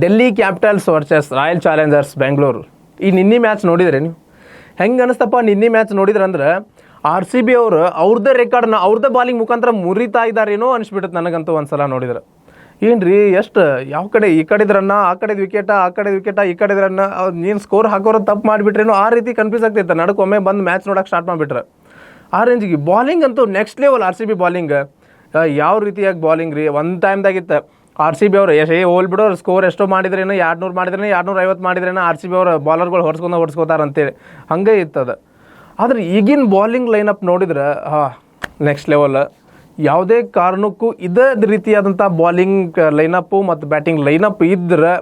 Delhi capitals versus royal Challengers Bengaluru. ಈ ನಿನ್ನೆ match ನೋಡಿದ್ರಿ ನೀವು? ಹೆಂಗೆ ಅನಿಸ್ತಪ್ಪ ನಿನ್ನೆ ಮ್ಯಾಚ್ ನೋಡಿದ್ರಂದ್ರೆ RCB ಅವರು ಅವ್ರದ್ದೇ ರೆಕಾರ್ಡ್ನ ಅವ್ರದ್ದೇ ಬಾಲಿಂಗ್ ಮುಖಾಂತರ ಮುರಿತಾ ಇದ್ದಾರೇನೋ ಅನಿಸ್ಬಿಡುತ್ತೆ ನನಗಂತೂ ಒಂದ್ಸಲ ನೋಡಿದ್ರೆ. ಏನ್ರಿ ಎಷ್ಟು ಯಾವ ಕಡೆ ಈ ಕಡೆದ್ರನ್ನ ಆ ಕಡೆದು ವಿಕೆಟ ಆ ಕಡೆದು ವಿಕೆಟ ಈ ಕಡೆದ್ರನ್ನ ನೀನು ಸ್ಕೋರ್ ಹಾಕೋರು ತಪ್ಪು ಮಾಡಿಬಿಟ್ರೇನೋ ಆ ರೀತಿ ಕನ್ಫ್ಯೂಸ್ ಆಗ್ತೈತೆ. ನಡಕ್ಕೊಮ್ಮೆ ಬಂದು ಮ್ಯಾಚ್ ನೋಡೋಕೆ ಸ್ಟಾರ್ಟ್ ಮಾಡಿಬಿಟ್ರೆ ಆ ರೇಂಜಿಗೆ ಬಾಲಿಂಗ್ ಅಂತೂ ನೆಕ್ಸ್ಟ್ ಲೆವೆಲ್. RCB ಬಾಲಿಂಗ್ ಯಾವ ರೀತಿಯಾಗಿ ಬಾಲಿಂಗ್ ರೀ ಒಂದು ಟೈಮ್ದಾಗಿತ್ತು. RCB ಅವರು ಹೋಲ್ಬಿಡೋ ಸ್ಕೋರ್ ಎಷ್ಟೋ ಮಾಡಿದ್ರೇನೋ 200 ಮಾಡಿದ್ರೇನೋ 250 ಮಾಡಿದ್ರೇನೋ RCB ಅವ್ರ ಬಾಲರ್ಗಳು ಹೊಡ್ಸ್ಕೊತಾರಂತೇಳಿ ಹಂಗೆ ಇತ್ತದ. ಆದರೆ ಈಗಿನ ಬಾಲಿಂಗ್ ಲೈನಪ್ ನೋಡಿದ್ರೆ ನೆಕ್ಸ್ಟ್ ಲೆವೆಲ್. ಯಾವುದೇ ಕಾರಣಕ್ಕೂ ಇದೇ ರೀತಿಯಾದಂಥ ಬಾಲಿಂಗ್ ಲೈನಪ್ಪು ಮತ್ತು ಬ್ಯಾಟಿಂಗ್ ಲೈನಪ್ ಇದ್ರೆ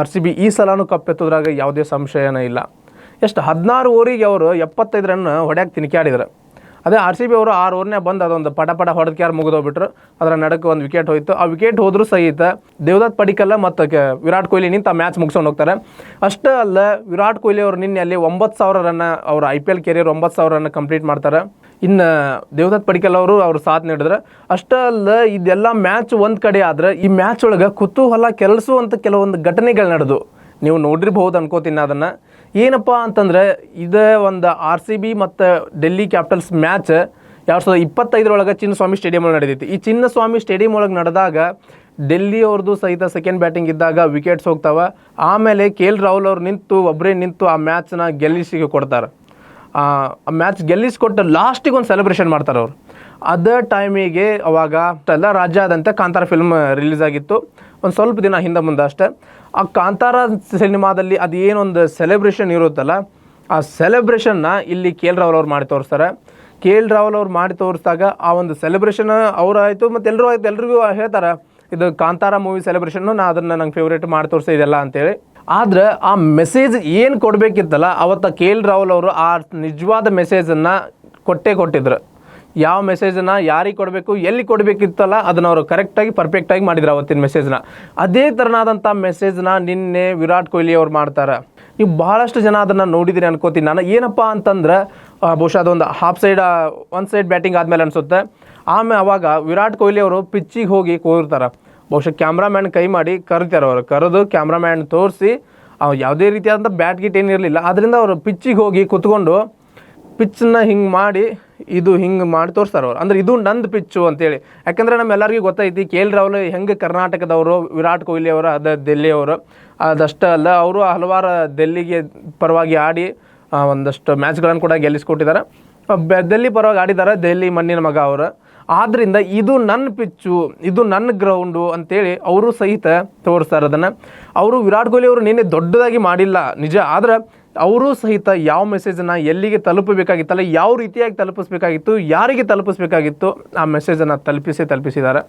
RCB ಈ ಸಲನೂ ಕಪ್ಪೆತ್ತೋದ್ರಾಗ ಯಾವುದೇ ಸಂಶಯನೇ ಇಲ್ಲ. ಎಷ್ಟು 16 ಓವರಿಗೆ ಅವರು 75 ರನ್ ಹೊಡ್ಯಾಕೆ ತಿನ್ಕಾಡಿದ್ರು. ಅದೇ RCB ಅವರು 6 ಓವರ್ನೇ ಬಂದು ಅದೊಂದು ಪಟ ಹೊಡೆದ್ಕ್ಯಾರು ಮುಗಿದೋಗ್ಬಿಟ್ರು. ಅದರ ನಡಕ್ಕೆ ಒಂದು ವಿಕೆಟ್ ಹೋಯ್ತು. ಆ ವಿಕೆಟ್ ಹೋದ್ರೂ ಸಹಿತ ದೇವದತ್ ಪಡಿಕ್ಕಲ್ ಮತ್ತು ವಿರಾಟ್ ಕೊಹ್ಲಿ ನಿಂತು ಆ ಮ್ಯಾಚ್ ಮುಗಿಸ್ಕೊಂಡು ಹೋಗ್ತಾರೆ. ಅಷ್ಟೇ ಅಲ್ಲ, ವಿರಾಟ್ ಕೊಹ್ಲಿ ಅವರು ನಿನ್ನೆ ಅಲ್ಲಿ 9,000 ರನ್ ಅವ್ರ IPL ಕೆರಿಯರ್ 9,000 ರನ್ ಕಂಪ್ಲೀಟ್ ಮಾಡ್ತಾರೆ. ಇನ್ನು ದೇವದತ್ ಪಡಿಕ್ಕಲ್ ಅವರು ಸಾಥ್ ನೀಡಿದ್ರೆ. ಅಷ್ಟೇ ಅಲ್ಲ, ಇದೆಲ್ಲ ಮ್ಯಾಚ್ ಒಂದು ಕಡೆ ಆದ್ರೆ ಈ ಮ್ಯಾಚ್ ಒಳಗೆ ಕುತೂಹಲ ಕೆರಳಿಸುವಂಥ ಕೆಲವೊಂದು ಘಟನೆಗಳು ನಡೆದು ನೀವು ನೋಡಿರ್ಬಹುದು ಅನ್ಕೋತೀನಿ. ಅದನ್ನು ಏನಪ್ಪ ಅಂತಂದರೆ ಇದೇ ಒಂದು RCB ಮತ್ತು Delhi capitals match 2025 Chinnaswamy stadium ಒಳಗೆ ನಡೆದೈತಿ. ಈ ಚಿನ್ನಸ್ವಾಮಿ ಸ್ಟೇಡಿಯಂ ಒಳಗೆ ನಡೆದಾಗ ಡೆಲ್ಲಿ ಅವ್ರದ್ದು ಸಹಿತ ಸೆಕೆಂಡ್ ಬ್ಯಾಟಿಂಗ್ ಇದ್ದಾಗ ವಿಕೆಟ್ಸ್ ಹೋಗ್ತಾವೆ. ಆಮೇಲೆ KL ರಾಹುಲ್ ಅವ್ರು ಒಬ್ಬರೇ ನಿಂತು ಆ ಮ್ಯಾಚ್ನ ಗೆಲ್ಲಿಸಿಗೆ ಕೊಡ್ತಾರೆ. ಆ ಮ್ಯಾಚ್ ಗೆಲ್ಲಿಸ್ಕೊಟ್ಟು ಲಾಸ್ಟಿಗೆ ಒಂದು ಸೆಲೆಬ್ರೇಷನ್ ಮಾಡ್ತಾರೆ ಅವರು. ಅದೇ ಟೈಮಿಗೆ ಅವಾಗ ಎಲ್ಲ ರಾಜ್ಯಾದ್ಯಂತ ಕಾಂತಾರ ಫಿಲ್ಮ್ ರಿಲೀಸ್ ಆಗಿತ್ತು ಒಂದು ಸ್ವಲ್ಪ ದಿನ ಹಿಂದೆ ಮುಂದೆ ಅಷ್ಟೇ. ಆ ಕಾಂತಾರ ಸಿನಿಮಾದಲ್ಲಿ ಅದು ಏನೊಂದು ಸೆಲೆಬ್ರೇಷನ್ ಇರುತ್ತಲ್ಲ, ಆ ಸೆಲೆಬ್ರೇಷನ್ನ ಇಲ್ಲಿ KL ರಾಹುಲ್ ಅವ್ರು ಮಾಡಿ ತೋರಿಸ್ತಾರೆ. KL ರಾಹುಲ್ ಅವ್ರು ಮಾಡಿ ತೋರಿಸಿದಾಗ ಆ ಒಂದು ಸೆಲೆಬ್ರೇಷನ್ ಅವರಾಯಿತು ಮತ್ತು ಎಲ್ರಿಗೂ ಹೇಳ್ತಾರೆ ಇದು ಕಾಂತಾರ ಮೂವಿ ಸೆಲೆಬ್ರೇಷನ್ನು, ಅದನ್ನು ನಂಗೆ ಫೇವ್ರೇಟ್ ಮಾಡಿ ತೋರಿಸಿ ಇದೆಲ್ಲ ಅಂತೇಳಿ. ಆದರೆ ಆ ಮೆಸೇಜ್ ಏನು ಕೊಡಬೇಕಿತ್ತಲ್ಲ ಅವತ್ತು KL ರಾಹುಲ್ ಅವರು ಆ ನಿಜವಾದ ಮೆಸೇಜನ್ನು ಕೊಟ್ಟಿದ್ರು. ಯಾವ ಮೆಸೇಜನ್ನು ಯಾರಿಗೆ ಕೊಡಬೇಕು ಎಲ್ಲಿ ಕೊಡಬೇಕಿತ್ತಲ್ಲ ಅದನ್ನು ಅವರು ಕರೆಕ್ಟಾಗಿ ಪರ್ಫೆಕ್ಟಾಗಿ ಮಾಡಿದ್ರು ಅವತ್ತಿನ ಮೆಸೇಜ್ನ. ಅದೇ ಥರನಾದಂಥ ಮೆಸೇಜ್ನ ನಿನ್ನೆ ವಿರಾಟ್ ಕೊಹ್ಲಿ ಅವ್ರು ಮಾಡ್ತಾರೆ. ನೀವು ಭಾಳಷ್ಟು ಜನ ಅದನ್ನು ನೋಡಿದಿರಿ ಅನ್ಕೋತೀನಿ ನಾನು. ಏನಪ್ಪ ಅಂತಂದ್ರೆ ಬಹುಶಃ ಅದೊಂದು ಒಂದು ಸೈಡ್ ಬ್ಯಾಟಿಂಗ್ ಆದಮೇಲೆ ಅನಿಸುತ್ತೆ. ಆಮೇಲೆ ಅವಾಗ ವಿರಾಟ್ ಕೊಹ್ಲಿ ಅವರು ಪಿಚ್ಚಿಗೆ ಹೋಗಿ ಕೂರ್ತಾರೆ. ಬಹುಶಃ ಕ್ಯಾಮ್ರಾಮ್ಯಾನ್ ಕೈ ಮಾಡಿ ಕರಿತಾರೆ. ಅವರು ಕರೆದು ಕ್ಯಾಮ್ರಾಮ್ಯಾನ್ ತೋರಿಸಿ ಯಾವುದೇ ರೀತಿಯಾದಂಥ ಬ್ಯಾಟ್ ಗಿಟ್ ಏನಿರಲಿಲ್ಲ. ಅದರಿಂದ ಅವರು ಪಿಚ್ಚಿಗೆ ಹೋಗಿ ಕುತ್ಕೊಂಡು ಪಿಚ್ಚನ್ನ ಹಿಂಗೆ ಮಾಡಿ ಇದು ಹಿಂಗೆ ಮಾಡಿ ತೋರಿಸ್ತಾರೆ ಅವರು. ಅಂದರೆ ಇದು ನಂದು ಪಿಚ್ಚು ಅಂತೇಳಿ. ಯಾಕಂದರೆ ನಮ್ಮೆಲ್ಲರಿಗೂ ಗೊತ್ತೈತಿ KL ರಾಹುಲ್ ಹೆಂಗೆ ಕರ್ನಾಟಕದವರು, ವಿರಾಟ್ ಕೊಹ್ಲಿ ಅವರು ಅದೇ ಡೆಲ್ಲಿಯವರು. ಅದಷ್ಟೇ ಅಲ್ಲ, ಅವರು ಹಲವಾರು ಡೆಲ್ಲಿಗೆ ಪರವಾಗಿ ಆಡಿ ಒಂದಷ್ಟು ಮ್ಯಾಚ್ಗಳನ್ನು ಕೂಡ ಗೆಲ್ಲಿಸ್ಕೊಟ್ಟಿದ್ದಾರೆ. ಡೆಲ್ಲಿ ಪರವಾಗಿ ಆಡಿದ್ದಾರೆ, ಡೆಲ್ಲಿ ಮಣ್ಣಿನ ಮಗ ಅವರು. ಆದ್ದರಿಂದ ಇದು ನನ್ನ ಪಿಚ್ಚು, ಇದು ನನ್ನ ಗ್ರೌಂಡು ಅಂತೇಳಿ ಅವರು ಸಹಿತ ತೋರಿಸ್ತಾರೆ ಅದನ್ನು. ಅವರು ವಿರಾಟ್ ಕೊಹ್ಲಿ ಅವರು ನಿನ್ನೆ ದೊಡ್ಡದಾಗಿ ಮಾಡಿಲ್ಲ ನಿಜ, ಆದರೆ ಅವರು ಸಹಿತ ಯಾವ ಮೆಸೇಜನ್ನು ಎಲ್ಲಿಗೆ ತಲುಪಬೇಕಾಗಿತ್ತಲ್ಲ, ಯಾವ ರೀತಿಯಾಗಿ ತಲುಪಿಸ್ಬೇಕಾಗಿತ್ತು, ಯಾರಿಗೆ ತಲುಪಿಸ್ಬೇಕಾಗಿತ್ತು ಆ ಮೆಸೇಜನ್ನು ತಲುಪಿಸಿದ್ದಾರೆ.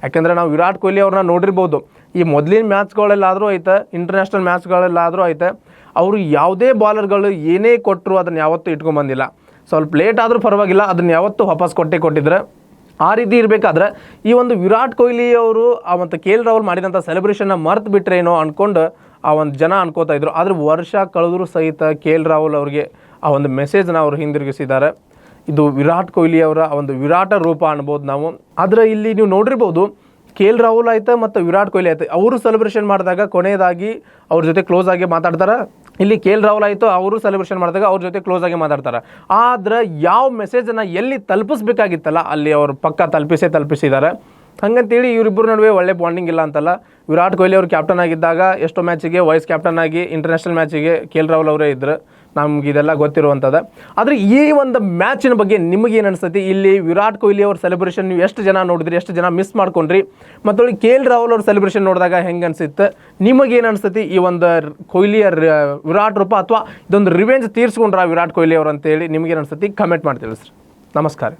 ಯಾಕೆಂದರೆ ನಾವು ವಿರಾಟ್ ಕೊಹ್ಲಿ ಅವ್ರನ್ನ ನೋಡಿರ್ಬೋದು. ಈ ಮೊದಲಿನ ಮ್ಯಾಚ್ಗಳಲ್ಲಾದರೂ ಐತೆ, ಇಂಟರ್ನ್ಯಾಷನಲ್ ಮ್ಯಾಚ್ಗಳಲ್ಲಾದರೂ ಐತೆ, ಅವರು ಯಾವುದೇ ಬಾಲರ್ಗಳು ಏನೇ ಕೊಟ್ಟರು ಅದನ್ನು ಯಾವತ್ತೂ ಇಟ್ಕೊಂಡ್ಬಂದಿಲ್ಲ. ಸ್ವಲ್ಪ ಲೇಟ್ ಆದರೂ ಪರವಾಗಿಲ್ಲ, ಅದನ್ನು ಯಾವತ್ತೂ ವಾಪಸ್ ಕೊಟ್ಟಿದ್ರೆ. ಆ ರೀತಿ ಇರಬೇಕಾದ್ರೆ ಈ ಒಂದು ವಿರಾಟ್ ಕೊಹ್ಲಿ ಅವರು ಮತ್ತು KL ರಾಹುಲ್ ಮಾಡಿದಂಥ ಸೆಲೆಬ್ರೇಷನ್ನ ಮರ್ತು ಬಿಟ್ರೇನೋ ಅಂದ್ಕೊಂಡು ಆ ಒಂದು ಜನ ಅನ್ಕೋತಾ ಇದ್ರು. ಆದರೆ ವರ್ಷ ಕಳೆದರೂ ಸಹಿತ KL ರಾಹುಲ್ ಅವ್ರಿಗೆ ಆ ಒಂದು ಮೆಸೇಜ್ನ ಅವರು ಹಿಂದಿರುಗಿಸಿದ್ದಾರೆ. ಇದು ವಿರಾಟ್ ಕೊಹ್ಲಿ ಅವರ ಒಂದು ವಿರಾಟ ರೂಪ ಅನ್ಬೋದು ನಾವು. ಆದರೆ ಇಲ್ಲಿ ನೀವು ನೋಡಿರ್ಬೋದು KL ರಾಹುಲ್ ಆಯ್ತು ಮತ್ತು ವಿರಾಟ್ ಕೊಹ್ಲಿ ಆಯ್ತು, ಅವರು ಸೆಲೆಬ್ರೇಷನ್ ಮಾಡಿದಾಗ ಕೊನೆಯದಾಗಿ ಅವ್ರ ಜೊತೆ ಕ್ಲೋಸ್ ಆಗಿ ಮಾತಾಡ್ತಾರೆ. ಇಲ್ಲಿ KL ರಾಹುಲ್ ಆಯಿತು, ಅವರು ಸೆಲೆಬ್ರೇಷನ್ ಮಾಡಿದಾಗ ಅವ್ರ ಜೊತೆ ಕ್ಲೋಸ್ ಆಗಿ ಮಾತಾಡ್ತಾರೆ. ಆದರೆ ಯಾವ ಮೆಸೇಜನ್ನು ಎಲ್ಲಿ ತಲುಪಿಸ್ಬೇಕಾಗಿತ್ತಲ್ಲ ಅಲ್ಲಿ ಅವರು ಪಕ್ಕ ತಲುಪಿಸಿದ್ದಾರೆ. ಹಂಗಂತೇಳಿ ಇವರಿಬ್ಬರ ನಡುವೆ ಒಳ್ಳೆ ಬಾಂಡಿಂಗ್ ಇಲ್ಲ ಅಂತಲ್ಲ. ವಿರಾಟ್ ಕೊಹ್ಲಿ ಅವರು ಕ್ಯಾಪ್ಟನ್ ಆಗಿದ್ದಾಗ ಎಷ್ಟೋ ಮ್ಯಾಚಿಗೆ ವೈಸ್ ಕ್ಯಾಪ್ಟನ್ ಆಗಿ ಇಂಟರ್ನ್ಯಾಷನಲ್ ಮ್ಯಾಚಿಗೆ KL ರಾಹುಲ್ ಅವರೇ ಇದ್ದರು, ನಮ್ಗೆ ಇದೆಲ್ಲ ಗೊತ್ತಿರುವಂಥದ್ದು. ಆದರೆ ಈ ಒಂದು ಮ್ಯಾಚಿನ ಬಗ್ಗೆ ನಿಮಗೇನು ಅನಿಸ್ತೈತಿ? ಇಲ್ಲಿ ವಿರಾಟ್ ಕೊಹ್ಲಿ ಅವ್ರ ಸೆಲೆಬ್ರೇಷನ್ ನೀವು ಎಷ್ಟು ಜನ ನೋಡಿದ್ರಿ, ಎಷ್ಟು ಜನ ಮಿಸ್ ಮಾಡ್ಕೊಂಡ್ರಿ? ಮತ್ತು KL ರಾಹುಲ್ ಅವ್ರ ಸೆಲೆಬ್ರೇಷನ್ ನೋಡಿದಾಗ ಹೆಂಗೆ ಅನಿಸುತ್ತೆ? ನಿಮಗೇನು ಅನಿಸ್ತೈತಿ? ಈ ಒಂದು ಕೊಹ್ಲಿಯ ವಿರಾಟ್ ರೂಪ ಅಥವಾ ಇದೊಂದು ರಿವೆಂಜ್ ತೀರಿಸ್ಕೊಂಡ್ರ ವಿರಾಟ್ ಕೊಹ್ಲಿ ಅವರು ಅಂತೇಳಿ ನಿಮಗೇನು ಅನಿಸ್ತೈತಿ? ಕಮೆಂಟ್ ಮಾಡಿ ತಿಳಿಸ್ರಿ. ನಮಸ್ಕಾರ.